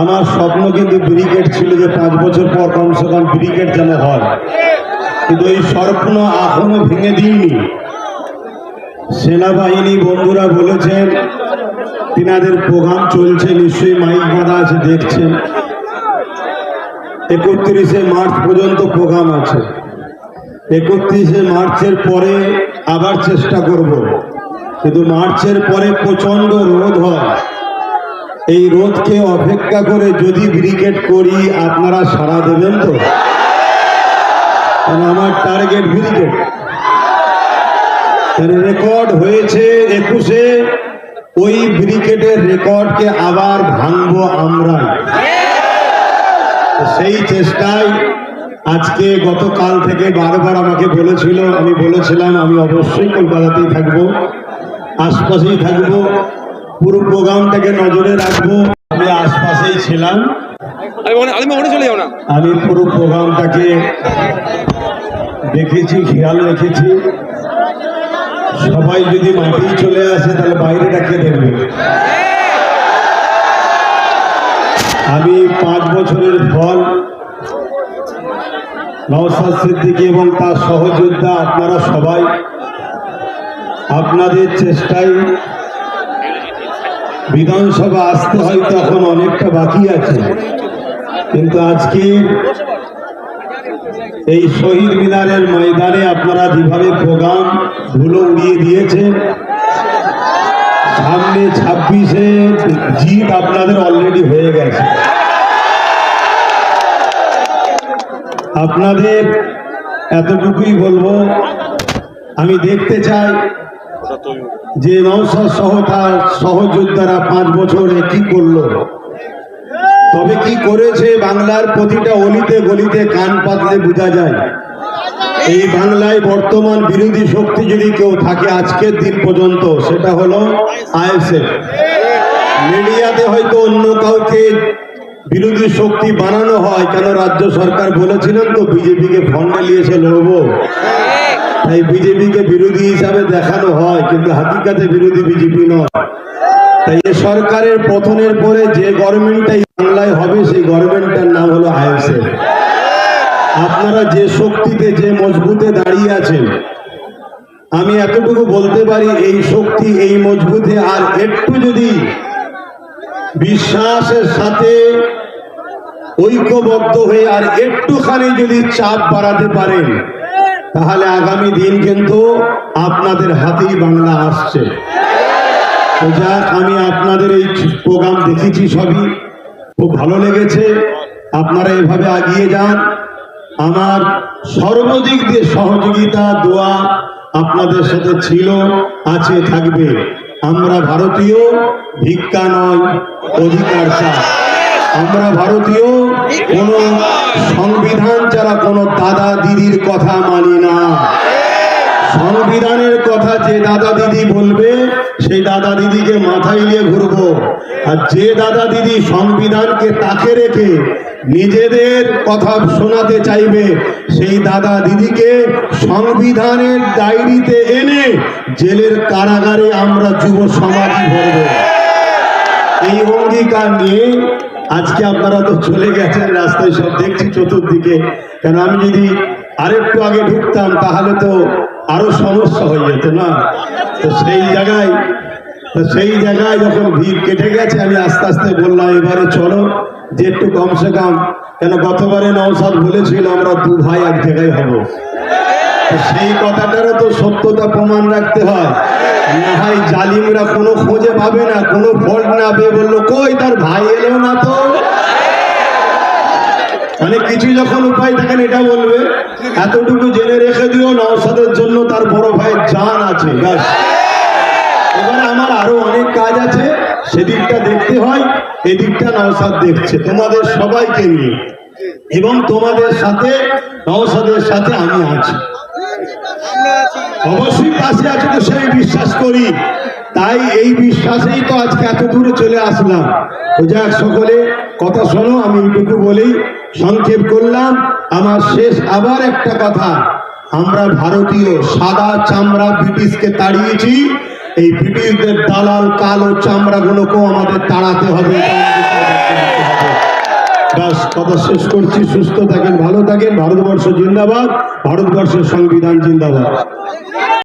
আমার স্বপ্ন কিন্তু ব্রিগেড ছিল যে 5 বছর পর কমসে কম ব্রিগেড যেন হয়, কিন্তু এই স্বপ্ন এখনো ভেঙে দিইনি। সেনাবাহিনী বন্ধুরা বলেছেন তিনাদের প্রোগ্রাম চলছে, নিশ্চয়ই মাইক বাঁধা আছে, দেখছেন 31শে মার্চ পর্যন্ত প্রোগ্রাম আছে। 31শে মার্চের পরে আবার চেষ্টা করব, কিন্তু মার্চের পরে প্রচন্ড রোদ হয়। এই রোদকে অপেক্ষা করে যদি ব্রিগেড করি আপনারা সাড়া দেবেন তো? কারণ আমার টার্গেট ব্রিগেড। রেকর্ড হয়েছে 21শে, ওই ব্রিগেডের রেকর্ডকে আবার ভাঙবো আমরা। সেই চেষ্টায় আজকে গতকাল থেকে বারবার আমাকে বলেছিল, আমি বলেছিলাম আমি অবশ্যই কলকাতাতেই থাকবো, আশপাশেই থাকবো, পুরো প্রোগ্রামটাকে নজরে রাখবো। আমি আশপাশেই ছিলাম, আমি পুরো প্রোগ্রামটাকে দেখেছি, খেয়াল রেখেছি। সবাই যদি মাঠেই চলে আসে তাহলে বাইরেটাকে দেখবে। আমি 5 বছরের ফল নওশাদ সিদ্দিকী এবং তার সহযোদ্ধা আপনারা সবাই আপনাদের চেষ্টায় বিধানসভা আসতে হয়তো এখন অনেকটা বাকি আছে, কিন্তু আজকে এই শহীদ মিনারের ময়দানে আপনারা যেভাবে প্রোগ্রাম ধুলো উড়িয়ে দিয়েছেন, সামনে 26শে জিত আপনাদের অলরেডি হয়ে গেছে। আপনাদের এতটুকুই বলবো, আমি দেখতে চাই যে নওশাদ সহ তার সহযোদ্ধারা 5 বছরে কি করলো, তবে কি করেছে বাংলার প্রতিটা অলিতে গলিতে কান পাতলে বোঝা যায়। এই বাংলায় বর্তমান বিরোধী শক্তি যদি কেউ থাকে আজকের দিন পর্যন্ত, সেটা হলো আইএসএফ। মিডিয়াতে হয়তো অন্য কাউকে বিরোধী শক্তি বানানো হয়, কেন রাজ্য সরকার বলেছিলেন তো বিজেপিকে ফন্ডে নিয়েছে লড়বো, তাই বিজেপিকে বিরোধী হিসাবে দেখানো হয়, কিন্তু হাকিকাতে বিরোধী বিজেপি নয়। তাই এ সরকারের পতনের পরে যে গভর্নমেন্টটাই বাংলায় হবে সেই গভর্নমেন্টটার নাম হলো আইএসএফ। আপনারা যে শক্তিতে, যে মজবুতে দাঁড়িয়ে আছেন, আমি এতটুকু বলতে পারি এই শক্তি, এই মজবুতে আর একটু যদি বিশ্বাসের সাথে ঐক্যবদ্ধ হয়ে আর একটুখানি যদি চাপ বাড়াতে পারেন, তাহলে আগামী দিন কিন্তু আপনাদের হাতেই বাংলা আসছে। তো যাক, আমি আপনাদের এই প্রোগ্রাম দেখেছি, সবই খুব ভালো লেগেছে। আপনারা এভাবে এগিয়ে যান, আমার সর্বদিক দিয়ে সহযোগিতা দোয়া আপনাদের সাথে ছিল, আছে, থাকবে। আমরা ভারতীয়, ভিক্ষা নয়, অধিকার চাই। আমরা ভারতীয়, কোন সংবিধান ছাড়া কোনো দাদা দিদির কথা মানি না। সংবিধানের কথা যে দাদা দিদি বলবে সেই দাদা দিদিকে মাথায় নিয়ে ঘুরবো, আর যে দাদা দিদি সংবিধানকে তাকে রেখে নিজেদের কথা শোনাতে চাইবে সেই দাদা দিদিকে সংবিধানের ডায়েরিতে এনে জেলের কারাগারে আমরা যুব সমাজই ভরব। এই অঙ্গীকার নিয়ে আজকে আপনারা তো চলে গেছেন, রাস্তায় সব দেখছি চতুর্দিকে। কেন আমি যদি আরেকটু আগে ঢুকতাম তাহলে তো আরো সমস্যা হয়ে যেত না। তো সেই জায়গায় যখন ভিড় কেটে গেছে, আমি আস্তে আস্তে বললাম এবারে চলো যে একটু কমসে কম, কেন গতবারে নওশাদ বলেছিল আমরা 2 ভাই এক জায়গায় হব। সেই কথাটারও তো সত্যতা প্রমাণ রাখতে হয়, না হয় জালিমরা কোনো খোঁজে পাবে না, কোনো ফল্ট না পেয়ে বললো কই তার ভাই এলো না তো, মানে কিছু যখন উপায় থাকেন এটা বলবে। এতটুকু জেনে রেখে দিও নওশাদের জন্য তার বড় ভাইয়ের জান আছে। এবারে আমার আরো অনেক কাজ আছে, সেদিকটা দেখতে হয়, এদিকটা নওশাদ দেখছে তোমাদের সবাইকে নিয়ে, এবং তোমাদের সাথে নওশাদের সাথে আমি আছি, অবশ্যই পাশে আছে, তো সেই বিশ্বাস করি। তাই এই বিশ্বাসেই তো আজকে এত দূরে চলে আসলাম। যাক, সকলে কথা শোনো, আমি এইটুকু বলেই সংক্ষেপ করলাম। আমার শেষ আবার একটা কথা, আমরা ভারতীয়, সাদা চামড়া ব্রিটিশকে তাড়িয়েছি, এই ব্রিটিশদের দালাল কালো চামড়াগুলোকেও আমাদের তাড়াতে হবে। ব্যাস কথা শেষ করছি। সুস্থ থাকেন, ভালো থাকেন। ভারতবর্ষ জিন্দাবাদ, ভারতবর্ষের সংবিধান জিন্দাবাদ।